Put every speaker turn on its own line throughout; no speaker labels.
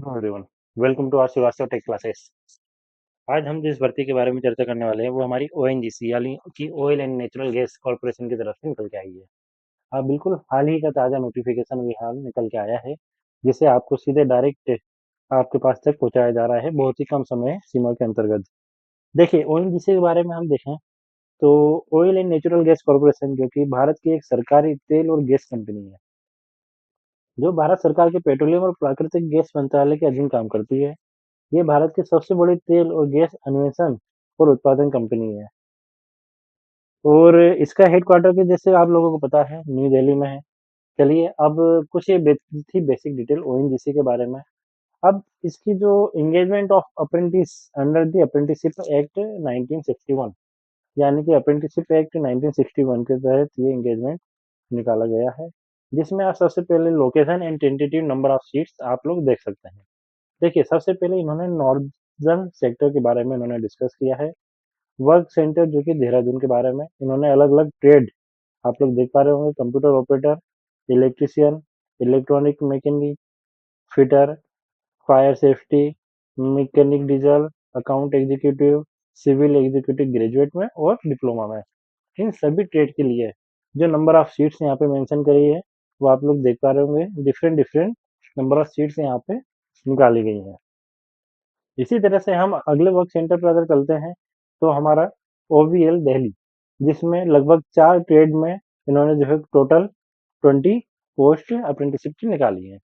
Hello everyone, welcome to our Shrivastava tech classes. आज हम जिस भर्ती के बारे में चर्चा करने वाले हैं वो हमारी ओएनजीसी यानी कि oil and natural gas corporation की तरफ से निकल के आई है। हाँ, बिल्कुल हाल ही का ताज़ा नोटिफिकेशन भी हाल निकल के आया है, जिसे आपको सीधे डायरेक्ट आपके पास तक पहुंचाया जा रहा है बहुत ही कम समय सीमा के अंतर्गत। देखिए, ओएनजीसी के बारे में हम देखें तो oil and natural gas corporation जो कि भारत की एक सरकारी तेल और गैस कंपनी है, जो भारत सरकार के पेट्रोलियम और प्राकृतिक गैस मंत्रालय के अधीन काम करती है। ये भारत की सबसे बड़ी तेल और गैस अन्वेषण और उत्पादन कंपनी है, और इसका हेडक्वार्टर भी जैसे आप लोगों को पता है न्यू दिल्ली में है। चलिए अब कुछ ये थी बेसिक डिटेल ओएनजीसी के बारे में। अब इसकी जो engagement of apprentice under the apprenticeship act 1961, यानी कि अप्रेंटिसशिप एक्ट 1961 के तहत ये एंगेजमेंट निकाला गया है, जिसमें आप सबसे पहले location and tentative number of seats आप लोग देख सकते हैं। देखिए, सबसे पहले इन्होंने नॉर्दर्न सेक्टर के बारे में इन्होंने डिस्कस किया है। वर्क सेंटर जो कि देहरादून के बारे में इन्होंने अलग अलग ट्रेड आप लोग देख पा रहे होंगे, computer operator, electrician, electronic mechanic, fitter, fire safety, mechanic diesel, account executive, civil executive graduate में और डिप्लोमा में, इन सभी ट्रेड के लिए जो नंबर ऑफ सीट्स यहाँ पे मेंशन करी है वो आप लोग देख पा रहे होंगे। Different different number of seats यहाँ पे निकाली गई हैं। इसी तरह से हम अगले वर्क सेंटर पर अगर चलते हैं तो हमारा ओवीएल दिल्ली, जिसमें लगभग 4 ट्रेड में इन्होंने जो है टोटल 20 पोस्ट अप्रेंटिसशिप की निकाली है।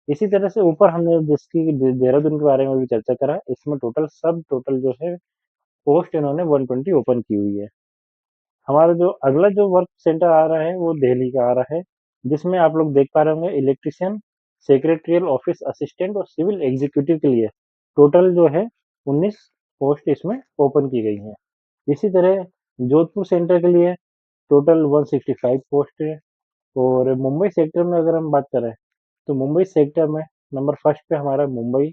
इसी तरह से ऊपर हमने जिसकी देहरादून के बारे में भी चर्चा करा, इसमें टोटल जो है पोस्ट इन्होंने 120 ओपन की हुई है। हमारा जो अगला जो वर्क सेंटर आ रहा है वो दिल्ली का आ रहा है, जिसमें आप लोग देख पा रहे होंगे इलेक्ट्रिशियन, सेक्रेटरियल ऑफिस असिस्टेंट और सिविल एग्जीक्यूटिव के लिए टोटल जो है 19 पोस्ट इसमें ओपन की गई हैं। इसी तरह जोधपुर सेंटर के लिए टोटल 165 पोस्ट है। और मुंबई सेक्टर में अगर हम बात करें तो मुंबई सेक्टर में नंबर फर्स्ट पे हमारा मुंबई,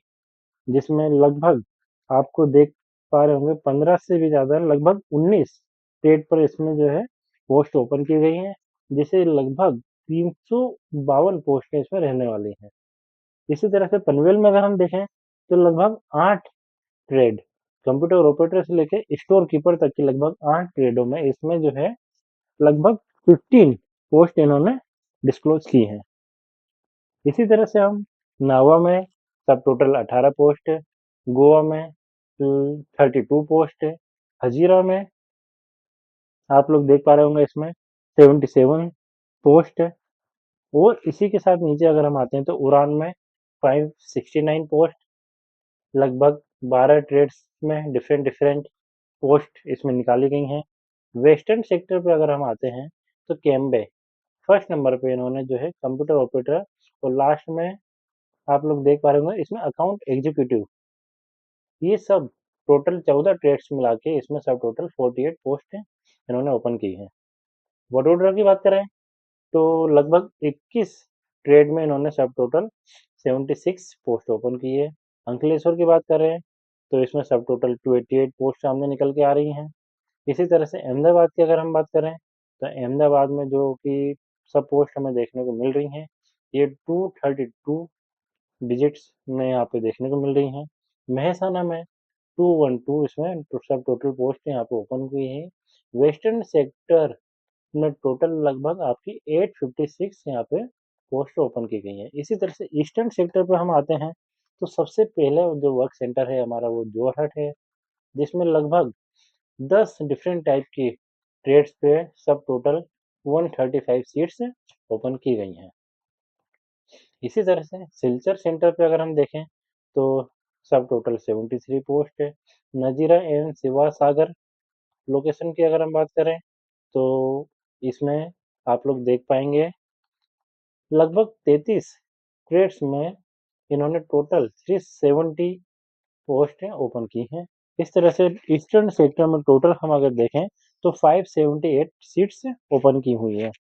जिसमें लगभग आपको देख पा रहे होंगे 15 से भी ज़्यादा लगभग 19 स्टेट पर इसमें जो है पोस्ट ओपन की गई हैं, जिसे लगभग 352 पोस्टें इसमें रहने वाली हैं। इसी तरह से पनवेल में अगर हम देखें तो लगभग 8 ट्रेड, कंप्यूटर ऑपरेटर से लेके स्टोर कीपर तक की लगभग 8 ट्रेडों में इसमें जो है लगभग 15 पोस्ट इन्होंने डिस्क्लोज की हैं। इसी तरह से हम नावा में सब टोटल 18 पोस्ट है, गोवा में 32 पोस्ट है, हजीरा में आप लोग देख पा रहे होंगे इसमें 77 पोस्ट है। और इसी के साथ नीचे अगर हम आते हैं तो उड़ान में 569 पोस्ट, लगभग 12 ट्रेड्स में डिफरेंट डिफरेंट पोस्ट इसमें निकाली गई हैं। वेस्टर्न सेक्टर पे अगर हम आते हैं तो कैम्बे फर्स्ट नंबर पे इन्होंने जो है कंप्यूटर ऑपरेटर, और लास्ट में आप लोग देख पा रहे होंगे इसमें अकाउंट एग्जीक्यूटिव। ये सब टोटल 14 ट्रेड्स मिला के इसमें सब टोटल 48 पोस्ट इन्होंने ओपन की है। वडोदरा की बात करें तो लगभग 21 ट्रेड में इन्होंने सब टोटल 76 पोस्ट ओपन की है। अंकलेश्वर की बात करें तो इसमें सब टोटल 288 पोस्ट सामने निकल के आ रही हैं। इसी तरह से अहमदाबाद की अगर हम बात करें तो अहमदाबाद में जो कि सब पोस्ट हमें देखने को मिल रही हैं, ये 232 डिजिट्स में यहाँ पे देखने को मिल रही हैं। महसाना में 212 इसमें सब टोटल पोस्ट यहाँ पे ओपन हुई है। वेस्टर्न सेक्टर में टोटल लगभग आपकी 856 यहाँ पे पोस्ट ओपन की गई है। इसी तरह से ईस्टर्न सेक्टर पे हम आते हैं तो सबसे पहले जो वर्क सेंटर है हमारा वो जोरहट है, जिसमें लगभग 10 डिफरेंट टाइप की ट्रेड्स पे सब टोटल 135 सीट्स ओपन की गई हैं। इसी तरह से सिलचर सेंटर पे अगर हम देखें तो सब टोटल 73 पोस्ट है। नजीरा एवं सिवा सागर लोकेशन की अगर हम बात करें तो इसमें आप लोग देख पाएंगे लगभग 33 ट्रेड्स में इन्होंने टोटल 370 पोस्टें ओपन की हैं। इस तरह से ईस्टर्न सेक्टर में टोटल हम अगर देखें तो 578 सीट्स ओपन की हुई है।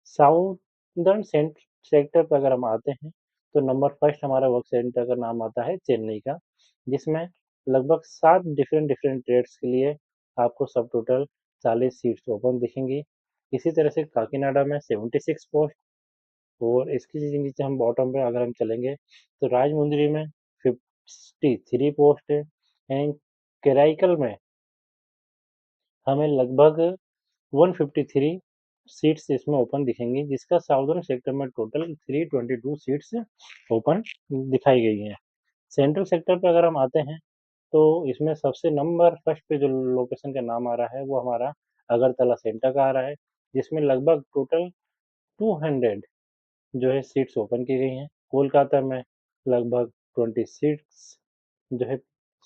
साउदर्न सेक्टर पर अगर हम आते हैं तो नंबर फर्स्ट हमारा वर्क सेंटर का नाम आता है चेन्नई का, जिसमें लगभग 7 डिफरेंट डिफरेंट ट्रेड्स के लिए आपको सब टोटल 40 सीट्स ओपन दिखेंगी। इसी तरह से काकीनाडा में 76 पोस्ट, और इसके नीचे हम बॉटम पे अगर हम चलेंगे तो राजमुंदरी में 163 पोस्ट है एंड क्लैरिकल में हमें लगभग 153 सीट्स इसमें ओपन दिखेंगी, जिसका साउदर्न सेक्टर में टोटल 322 सीट्स ओपन दिखाई गई हैं। सेंट्रल सेक्टर पे अगर हम आते हैं तो इसमें सबसे नंबर फर्स्ट पे जो लोकेशन का नाम आ रहा है वो हमारा अगरतला सेंटर का आ रहा है, जिसमें लगभग टोटल 200 जो है सीट्स ओपन की गई हैं। कोलकाता में लगभग 26 जो है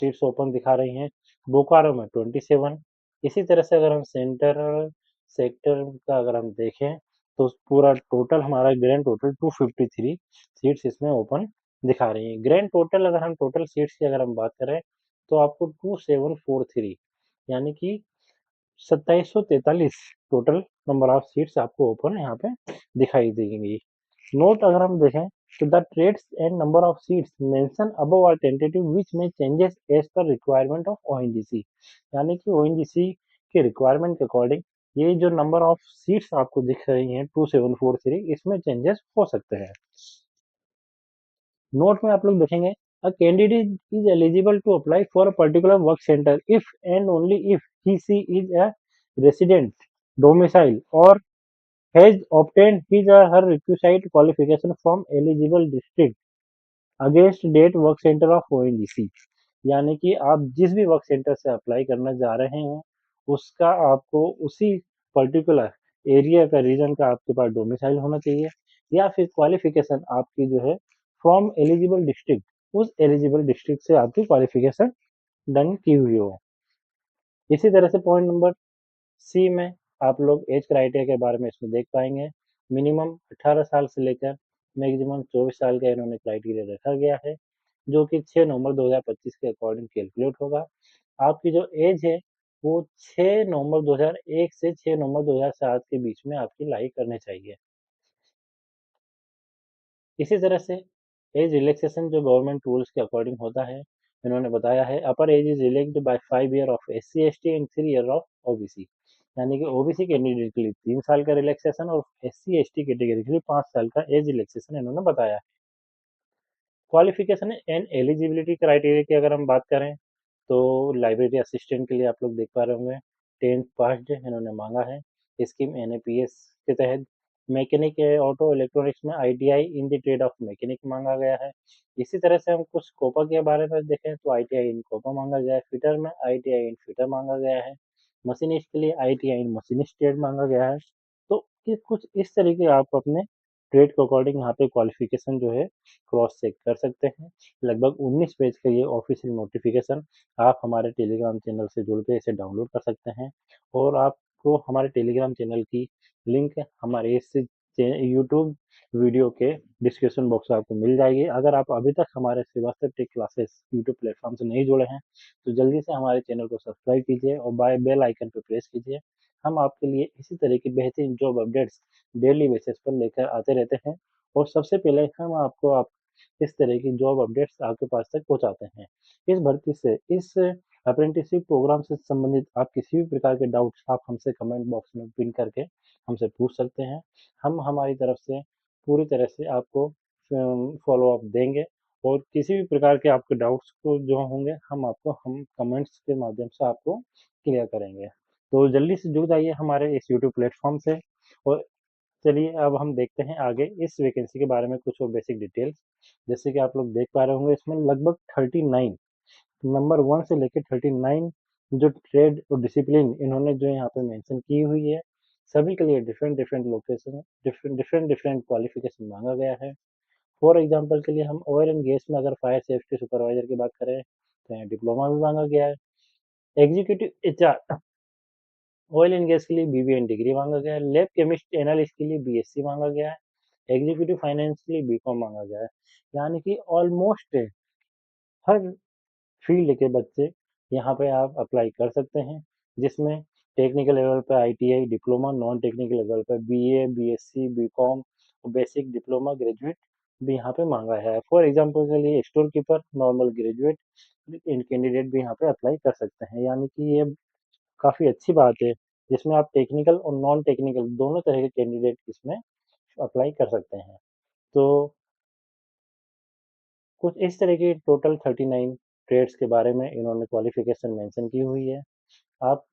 सीट्स ओपन दिखा रही हैं। बोकारो में 27। इसी तरह से अगर हम सेंट्रल सेक्टर का अगर हम देखें तो पूरा टोटल हमारा ग्रैंड टोटल 253 सीट्स इसमें ओपन दिखा रही हैं। ग्रैंड टोटल अगर हम टोटल सीट्स की अगर हम बात करें तो आपको 2743 यानी कि 2743 टोटल नंबर ऑफ सीट्स आपको ओपन यहाँ पे दिखाई देंगी। नोट अगर हम देखें तो the trades and number of seats mention above are tentative which में changes as per requirement of ONGC, यानी कि ओएनजीसी के रिक्वायरमेंट के अकॉर्डिंग ये जो नंबर ऑफ सीट्स आपको दिख रही हैं 2743 इसमें चेंजेस हो सकते हैं। नोट में आप लोग देखेंगे a candidate is eligible to apply for a particular work centre if and only if he she is a resident domicile और has obtained his or her requisite qualification from eligible district against that work centre of ONGC, यानी कि आप जिस भी work centre से apply करना जा रहे हैं उसका आपको उसी पर्टिकुलर एरिया का रीजन का आपके पास डोमिसाइल होना चाहिए या फिर क्वालिफिकेशन आपकी जो है फ्रॉम एलिजिबल डिस्ट्रिक्ट उस एलिजिबल डिस्ट्रिक्ट से आपकी क्वालिफिकेशन डन की हुई हो। इसी तरह से पॉइंट नंबर सी में आप लोग एज क्राइटेरिया के बारे में इसमें देख पाएंगे। मिनिमम 18 साल से लेकर मैक्सिमम 24 साल का इन्होंने क्राइटेरिया रखा गया है, जो कि 6 नवंबर 2025 के अकॉर्डिंग कैलकुलेट होगा। आपकी जो एज है वो 6 नवंबर 2001 से 6 नवंबर 2007 के बीच में आपकी लाई करनी चाहिए। इसी तरह से एज रिलैक्सेशन जो गवर्नमेंट रूल्स के अकॉर्डिंग होता है, इन्होंने बताया है upper age is relaxed by 5 year of SC ST and 3 year of OBC, यानी कि ओबीसी कैंडिडेट के लिए 3 साल का रिलैक्सेशन और एससी एसटी कैटेगरी के लिए 5 साल का एज रिलैक्सेशन इन्होंने बताया है। क्वालिफिकेशन एंड एलिजिबिलिटी क्राइटेरिया की अगर हम बात करें तो लाइब्रेरी असिस्टेंट के लिए आप लोग देख पा रहे होंगे 10th पास्ड इन्होंने मांगा है। स्कीम एनएपीएस के तहत मैकेनिक ऑटो इलेक्ट्रॉनिक्स में ITI in the trade off mechanic मांगा गया है। इसी तरह से हम कुछ कोपा के बारे में देखें तो आईटीआई इन कोपा मांगा गया है। फिटर में आईटीआई इन फिटर मांगा गया है। मशीनिस्ट के लिए आईटीआई इन मशीनिस्ट ट्रेड मांगा गया है। तो ये कुछ इस तरीके आप अपने ट्रेड के अकॉर्डिंग यहाँ पे क्वालिफिकेशन जो है क्रॉस चेक कर सकते हैं। लगभग 19 पेज का ये ऑफिशियल नोटिफिकेशन आप हमारे टेलीग्राम चैनल से जुड़ के इसे डाउनलोड कर सकते हैं और आपको हमारे टेलीग्राम चैनल की लिंक हमारे इस यूट्यूब वीडियो के डिस्क्रिप्शन बॉक्स में आपको मिल जाएगी। अगर आप अभी तक हमारे Shrivastava tech classes YouTube platform से नहीं जुड़े हैं तो जल्दी से हमारे चैनल को सब्सक्राइब कीजिए और बाय बेल आइकन पर प्रेस कीजिए। हम आपके लिए इसी तरह की बेहतरीन जॉब अपडेट्स डेली बेसिस पर लेकर आते रहते हैं और सबसे पहले हम आपको इस तरह की जॉब अपडेट्स आपके पास तक पहुंचाते हैं। इस भर्ती से इस अप्रेंटिसशिप प्रोग्राम से संबंधित आप किसी भी प्रकार के डाउट्स आप हमसे कमेंट बॉक्स में पिन करके हमसे पूछ सकते हैं। हम हमारी तरफ से पूरी तरह से आपको फॉलो अप देंगे और किसी भी प्रकार के आपके डाउट्स को जो होंगे हम कमेंट्स के माध्यम से आपको क्लियर करेंगे। तो जल्दी से जुड़ जाइए हमारे इस यूट्यूब प्लेटफॉर्म से। और चलिए अब हम देखते हैं आगे इस वैकेंसी के बारे में कुछ और बेसिक डिटेल्स। जैसे कि आप लोग देख पा रहे होंगे इसमें लगभग 39 नंबर 1 से लेकर 39 जो ट्रेड और डिसिप्लिन इन्होंने जो यहाँ पे मेंशन की हुई है, सभी के लिए different different location different different qualification मांगा गया है। फॉर एग्जांपल के लिए हम ऑयल एंड गैस में अगर फायर सेफ्टी सुपरवाइजर की बात करें तो यहाँ डिप्लोमा भी मांगा गया है। Executive HR oil and gas के लिए बीबीएन डिग्री मांगा गया है। लैब केमिस्ट एनालिस्ट के लिए बीएससी मांगा गया है। एग्जीक्यूटिव फाइनेंस के लिए बीकॉम मांगा गया है। यानी कि ऑलमोस्ट हर फील्ड के बच्चे यहाँ पे आप अप्लाई कर सकते हैं, जिसमें टेक्निकल लेवल पे ITI diploma, non technical level पे बीए बीएससी बीकॉम और बेसिक डिप्लोमा ग्रेजुएट भी यहाँ पे मांगा है। फॉर एग्जांपल के लिए store keeper normal graduate in candidate भी यहाँ पे अप्लाई कर सकते हैं। यानी कि ये काफ़ी अच्छी बात है जिसमें आप टेक्निकल और नॉन टेक्निकल दोनों तरह के कैंडिडेट इसमें अप्लाई कर सकते हैं। तो कुछ इस तरह की टोटल 39 ट्रेड्स के बारे में इन्होंने क्वालिफिकेशन मेंशन की हुई है। आप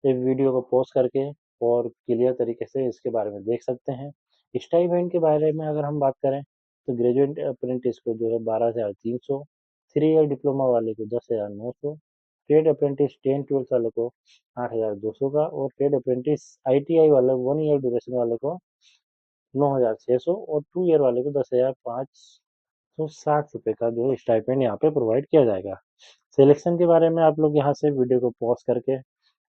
इस वीडियो को पॉज करके और क्लियर तरीके से इसके बारे में देख सकते हैं। स्टाइपेंड के बारे में अगर हम बात करें तो ग्रेजुएट अप्रेंटिस को जो है 12,300, 3 ईयर डिप्लोमा वाले को 10,900, ट्रेड अप्रेंटिस 10-12 वाले को 8,200 का, और ट्रेड अप्रेंटिस ITI वाले 1 ईयर ड्यूरेशन वाले को 9,600, और 2 ईयर वाले को 10,560 का जो स्टाइपेंड यहाँ पे प्रोवाइड किया जाएगा। सिलेक्शन के बारे में आप लोग यहाँ से वीडियो को पॉज करके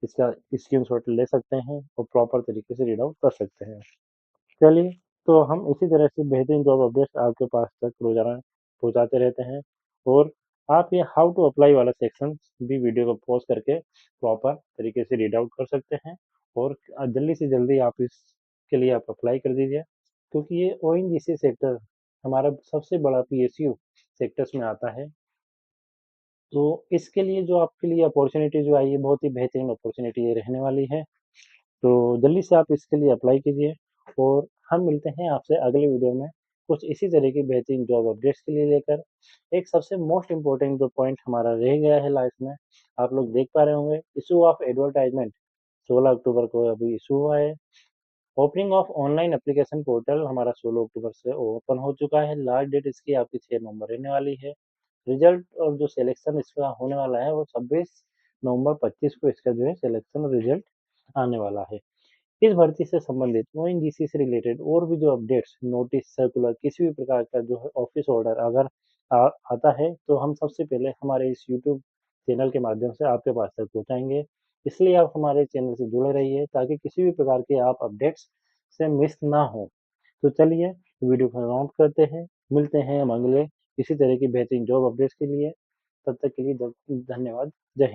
इसका स्क्रीनशॉट ले सकते हैं और प्रॉपर तरीके से रीड आउट कर सकते हैं। चलिए, तो हम इसी तरह से बेहतरीन जॉब अपडेट्स आपके पास तक रोजाना पहुंचाते रहते हैं, और आप ये हाउ टू अप्लाई वाला सेक्शन भी वीडियो को पॉज करके प्रॉपर तरीके से रीड आउट कर सकते हैं, और जल्दी से जल्दी आप इसके लिए आप अप्लाई कर दीजिए, क्योंकि ये ONGC सेक्टर हमारा सबसे बड़ा PSU सेक्टर्स में आता है। तो इसके लिए जो आपके लिए अपॉर्चुनिटी जो आई है, बहुत ही बेहतरीन अपॉर्चुनिटी ये रहने वाली है। तो जल्दी से आप इसके लिए अप्लाई कीजिए, और हम मिलते हैं आपसे अगले वीडियो में कुछ इसी तरह की बेहतरीन जॉब अपडेट्स के लिए लेकर। एक सबसे मोस्ट इम्पोर्टेंट जो पॉइंट हमारा रह गया है लाइफ में, आप लोग देख पा रहे होंगे, इशू ऑफ एडवर्टाइजमेंट 16 अक्टूबर को अभी इशू हुआ है। Opening of online application portal हमारा 16 अक्टूबर से ओपन हो चुका है। लास्ट डेट इसकी आपकी 6 नवंबर रहने वाली है। रिजल्ट और जो सिलेक्शन इसका होने वाला है वो 26 नवंबर 25 को इसका जो है सिलेक्शन रिजल्ट आने वाला है। इस भर्ती से संबंधित ONGC से रिलेटेड और भी जो अपडेट्स, नोटिस, सर्कुलर, किसी भी प्रकार का जो है ऑफिस ऑर्डर अगर आता है, तो हम सबसे पहले हमारे इस यूट्यूब चैनल के माध्यम से आपके पास तक पहुंचाएंगे। इसलिए आप हमारे चैनल से जुड़े रहिए, ताकि किसी भी प्रकार के आप अपडेट्स से मिस ना हो। तो चलिए, वीडियो को समाप्त करते हैं। मिलते हैं हम अगले इसी तरह की बेहतरीन जॉब अपडेट्स के लिए। तब तक के लिए धन्यवाद। जय हिंद।